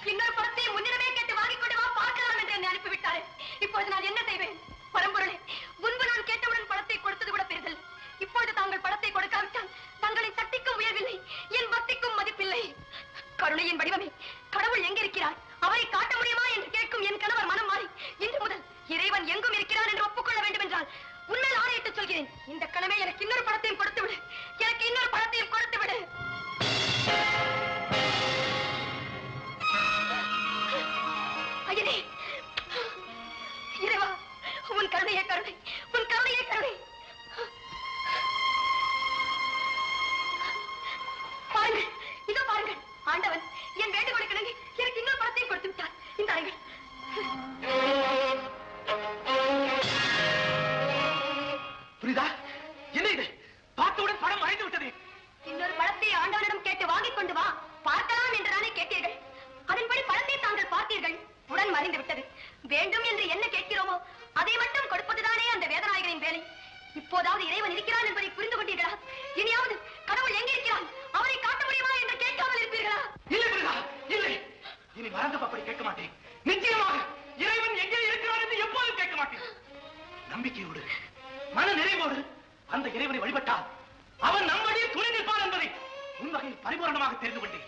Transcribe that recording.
இன்னொரு படத்தை முன்னிடமே கேட்டு வாங்கிக் கொண்டு வா பார்க்கலாம் என்று என்னை அனுப்பிவிட்டாரே. இப்பொழுது நான் என்ன செய்வேன்? பரம்பொருளே, முன்பு நான் கேட்டவுடன் படத்தை கொடுத்தது கூட பெரிதல்ல. இப்பொழுது தாங்கள் படத்தை கொடுக்காவிட்டால் தங்களின் சக்திக்கும் உயர்வில்லை, என் பக்திக்கும் மதிப்பில்லை. கருணையின் வடிவமே, கடவுள் எங்க இருக்கிறார், அவரை காட்ட முடியுமா என்று கேட்கும் என் கணவர் மனம் மாறி இன்று முதல் இறைவன் எங்கும் இருக்கிறார் என்று ஒப்புக்கொள்ள வேண்டும் என்றால் உண்மையில் ஆணையிட்டு சொல்கிறேன். இந்த கிழமை எனக்கு இன்னொரு படத்தையும் கொடுத்து விடு, எனக்கு இன்னொரு படத்தையும் கொடுத்து விடு. ஐயனே, இறைவா, உன் கருணையே கருணை, உன் கருணையே கருணை. பாருங்கள், இதோ பாருங்கள், ஆண்டவன் என் வேண்டுகோளுக்கு இணங்கி எனக்கு இன்னொரு படத்தையும் கொடுத்து விட்டார். இந்த புரியுதா? என்ன இது? பார்த்தவுடன் படம் மறைந்து விட்டது. இன்னொரு படத்தை ஆண்டவனிடம் கேட்டு வாங்கிக் கொண்டு வா பார்க்கலாம் என்றுதானே கேட்டீர்கள். அதன்படி படத்தை தாங்கள் பார்த்தீர்கள், உடன் மறைந்து விட்டது. வேண்டும் என்று என்ன கேட்கிறோமோ அதை மட்டும் கொடுப்பதுதானே அந்த வேதநாயகரின் வேலை. இப்போதாவது இறைவன் இருக்கிறான் என்பதை புரிந்து கொண்டீர்களா? இனியாவது கடவுள் எங்கே இருக்கிறான், அவரை காட்ட முடியுமா என்று கேட்காமல் இருப்பீர்களா? இல்லை புரியுதா, இல்லை. இனி மறந்து அப்படி கேட்க மாட்டேன். நிச்சயமாக இறைவன் எங்கே இருக்கிறான் என்று எப்போதும் கேட்க மாட்டேன். நம்பிக்கையோடு, மன நிறைவோடு அந்த இறைவனை வழிபட்டால் அவன் நம்முடைய துணை நிற்பான் என்பதை உன் வகையில் பரிபூரணமாக தெரிந்து கொண்டேன்.